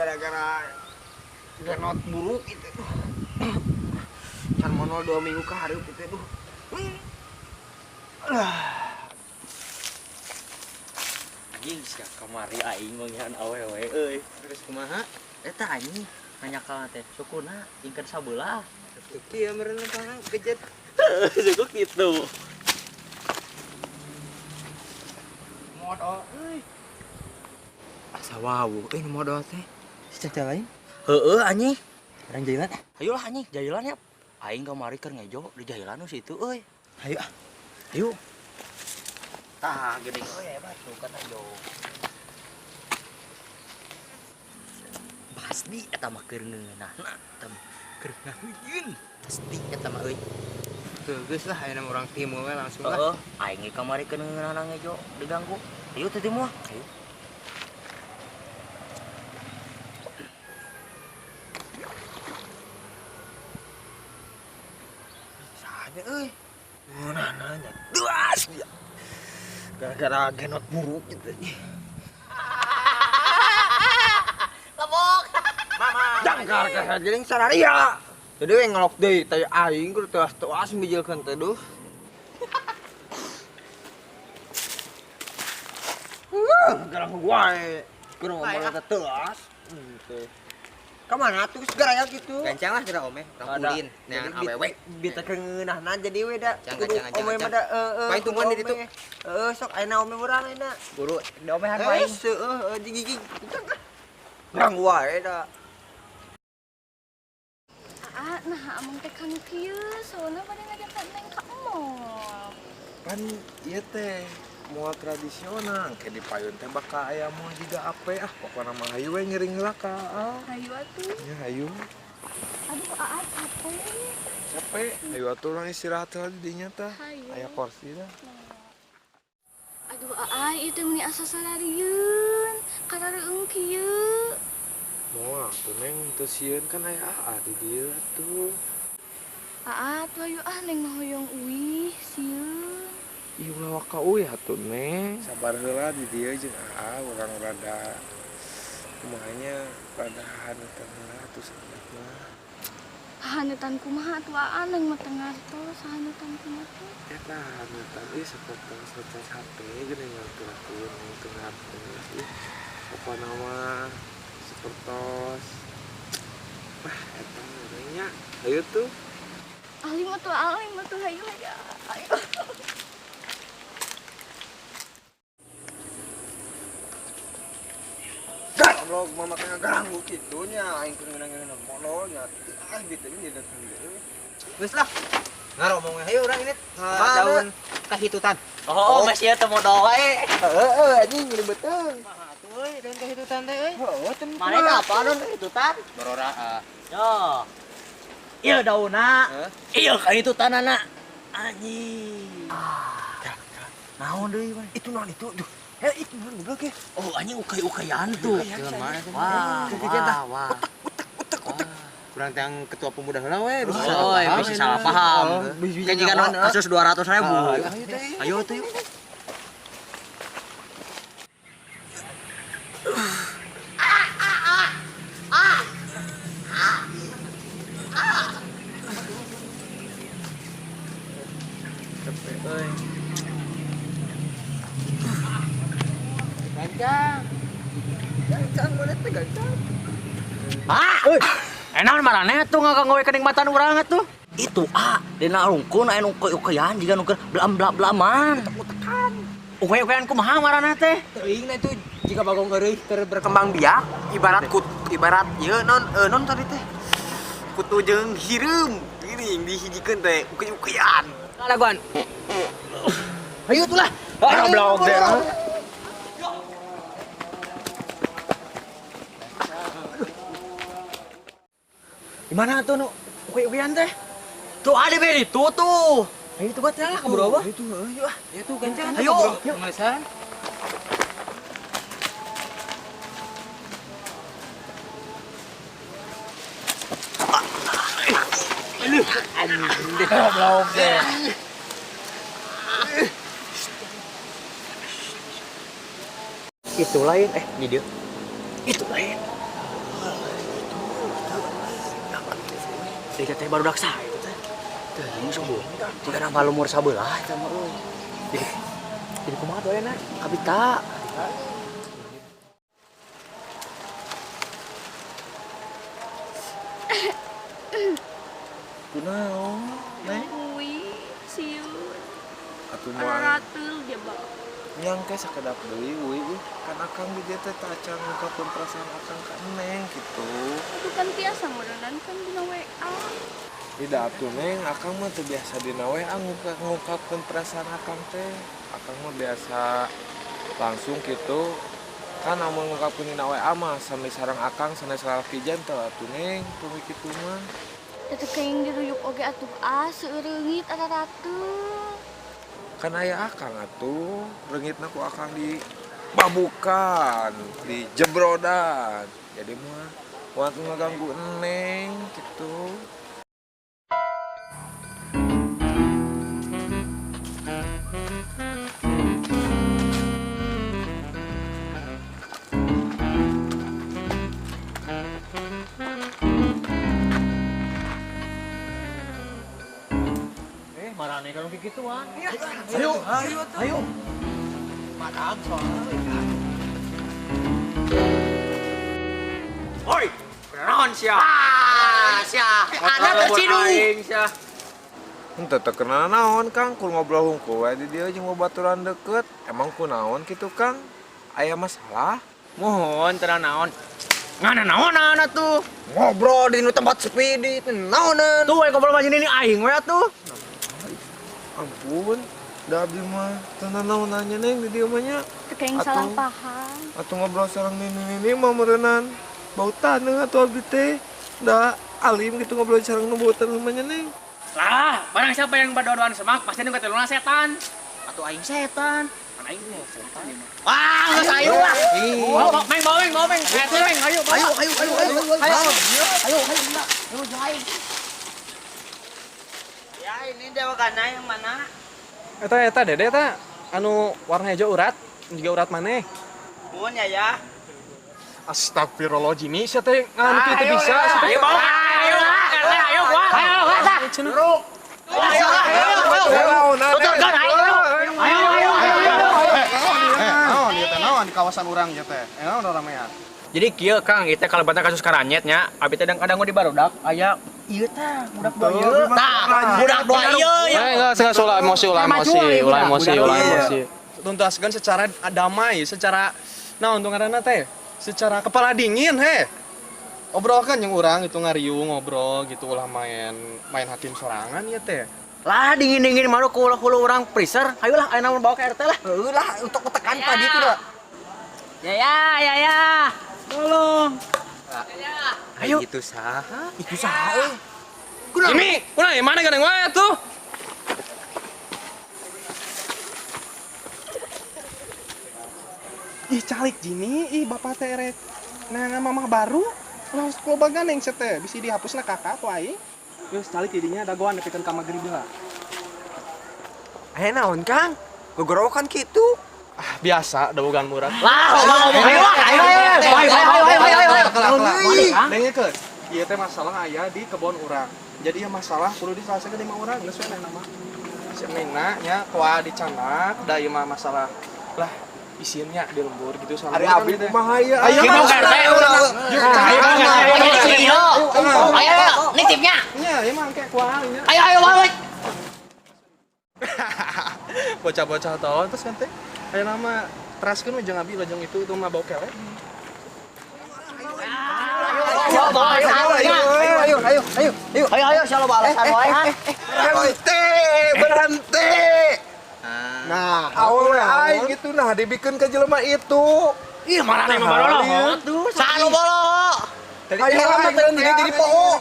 gara-gara genot buruk itu. Can monol 2 minggu ke hari itu tuh. Anjing sia kamari aing manggihan awewe euy. Terus kumaha? Eta anjing nanyakal teh sukuna ingkeun sabelah. Tuh kieu meureun pangan kejet. Suku kitu. Modal euy. Asa wau euy modal teh. Caca lain? Heueuh anjing. Orang jalan. Hayolah anjing jailan ya. Aing kamari keur ngejo di jailan nu situ euy. Ayo ah. Ayo. Tah geuning euy hebat tuh kan ayo. Pasti eta mah keur ngeunahna, eta mah keur ngaheuyeun. Pasti eta mah euy. Tuh geus lah aya orang timur we langsung lah. Heeh, aing ge kamari keur ngeunahna ngejo diganggu. Ayo teh timur. Ayo. Saja euy. Ngeunahna duas dia. Gara-gara genot buruk gitu. Lebok. Mama. Jangkar ka sajeling sararia. Jadi we ngelok deui teh aing kudu teas-teas mijilkeun teh duh. Garang wae. Kudu ngomong teh teas. Teh. Ka mana tuh segala gitu. Gancang lah kira ome, rangkulin neangan awewe. Bita keungeunahna jadi we da. Jangan, jangan, Ome jangan. mah da Paling tungguan di ditu. Sok ayeuna ome urang ayeuna. Guru, da omehan paling. Seueuh gigi. Garang wae da. Nah, among teh kanu kieu, soalna pada ngajak neng ka mall. Kan ieu teh moal tradisional kayak di payun teh bakal aya moal juga ape pokona mah hayu we ngiring heula ka Hayu atuh. ya hayu Aduh, capek. capek hayu atuh urang istirahat heula di dinya teh Hayu. aya kursi dah Aduh, itu meni asa sararieun. Karareueung kieu. moal tuh neng teu sieun kan aya aa di dieu atuh Tuh ayo neng mah hoyong uih, sieun. ieu ulah waka uy atuh neng sabar heula di dieu jeung aa urang rada kumahanya rada hanutan heula atuh sabar mah Hanutan kumaha atuh neng mah teu ngartos hanutan kumaha teh. eta hanutan ieu seperti HP geuning ngatur-atur teu ngartos ih pokona mah sepertos eta namanya ayo tuh Alim mah tuh hayu ya. Ayo. Goblok mama teh ganggu kitu nya aing keur ngeunah molol nya. Gitu ini datang deui. Geus lah. Ngaromong hayu urang ini. Daun kahitutan. Oh, mes ieu teh modal wae. Heeh anjing ribeuteung. Euy, dan kahitutan teh euy. Heuh teh. Mana apa non itu tan? Borora Yo. Ieu dauna. Ieu ka itu tanana. Anjing. Naon deui we? Itu naon itu? Duh. Itu naon goblok ya? Oh, anjing ukay-ukayan tuh. Wah, wah. Kurang tang ketua pemuda heula we. Oh, bisa salah paham. Kan jika kasus 200.000. Ayo tuh yuk. Gancang mana teh gancang. Enak marane tuh ngagawe kenikmatan urang tuh. Itu dina rungkun aya nu ukeuyan jiga nu blam-blaman. Ukeuyan kumaha marane teh? Teuing na itu jika bagong eueuh keur berkembang biak ibarat ieu non tadi teh. Kutu jeung hireum geuning dihijikeun teh ukeuy-ukeuyan. Laguan. Hayu tuh lah. Goblok deh. Gimana tuh nu ukeuy-ukeuyan teh? Tuh ada be itu tuh. Ayo tuh buat lah kabur apa? Itu ayo ah. Ya tuh gancangan. Ayo. Yuk, ngelesan. Goblok deh. Itu lain di dia. Itu lain. Dia teh baru daksa itu teh. Teh ini sombong. Jika nama lumur sabelah eta mah euy. Jadi kumaha doa enak? Kabita. Kunaon, Neng? Uy, siun. Atuh Ara mah ratul dia bang. nyang teh sakedap deui euy. Kan akang di dieu teh teu acan ngungkapkeun perasaan akang ka Neng gitu. Itu kan biasa merenang kan dina WA. Tidak atuh Neng, akang mah teu biasa dina WA ngungkapkeun perasaan akang teh. Akang mah biasa langsung gitu. Kan amun ngungkapkeun dina WA mah sami sareng akang sanes lalaki jantel atuh Neng, pumi kitu mah. Itu kayak diruyuk oge atuh seureungit ara ratul. Kan aya akang atuh, reungitna ku akang di babukan, di jebrodan. Jadi mah moal ngaganggu Neng gitu. Marane kalau kayak gituan. Ayo. Madam soalnya. Oi, naon sia? Sia. Anak terciduk. Sia. Henteu teu kenal naon Kang, kul ngobrol hungkul we di dieu jeung babaturan deket. Emang kunaon kitu Kang? Aya masalah? Mohon terang naon. Ngana naonan atuh. Ngobrol di tempat sepi di naonan. Tuh ngobrol mah ini aing we atuh. Ampun, da abdi mah teu naon nanya Neng di dieu mah nya. Itu kayak salah paham. Atuh ngobrol sareng nini mah meureunnan bau taneuh atuh abdi teh. Da alim gitu ngobrol sareng nu bau taneuh mah nya Neng. Lah, barang siapa yang berdoa-doaan semak pasti nu kateluna setan. Atau aing setan. Kan aing mah setan ieu mah. Wah, geus ayo lah. Bawa meng. Ayo. Ya ini dewa kana yang mana? Eta Dede eta anu warna hijau urat, juga urat maneh. Mun ya. Astagfirullahaladzim, sia teh nganu kitu bisa. Ayo bawa. Ayo gua. Naon di kawasan urang teh. Naon ramean. Jadi kieu Kang, ieu teh kalebatan kasus karanyetnya, abi teh kadang di barudak aya ieu teh budak dua ieu. Budak dua ieu. Enggak ulah emosi. Tuntaskan secara damai, secara naon tong ngaranna teh? Secara kepala dingin obrolkan yang urang itu ngariung ngobrol gitu ulah main hakim sorangan ya teh. Lah dingin mah ku urang freezer. Hayolah aya naon bawa ke RT lah. Heuh lah untuk tekan tadi itu dah. Ya. Tolong. Ayo gitu sah. Itu saha euy? Jimmy, kunaon mana gandeng wae tuh? Ih calik Jimmy, bapak teh rek nanya mamah baru. Ulah loba gandeng set teh, bisi dihapusna kakak ku aing. Geus calik didinya dagoan nepikeun ka magrib heula. Aya naon Kang? Gogorokan kitu. Biasa dabogan murah. Lah, ngomong ayo. Dengekeun, ieu teh masalah aya di kebon urang. Jadi ya masalah kudu diselesaikeun di imah urang, geus we nama. Si Nengna nya kuah dicandak, da ieu mah masalah. Lah, isinnya di lembur gitu soalnya. Ari abdi kumaha aya? Ayo Ayo, nitipnya. nya, ieu mah engke kuah nya. Ayo, balik. Bocah-bocah tahun terus kan teh. Aya nama teraskeun we jeung abi lajeng itu mah bau kelek. Ayo, shalom alasan wae. Berhenti. Nah, awewe aing gitu nah dibikeun ka jelema itu. Ih, marane mah baru lah. Saha nu bolo? Aya aing jadi poho.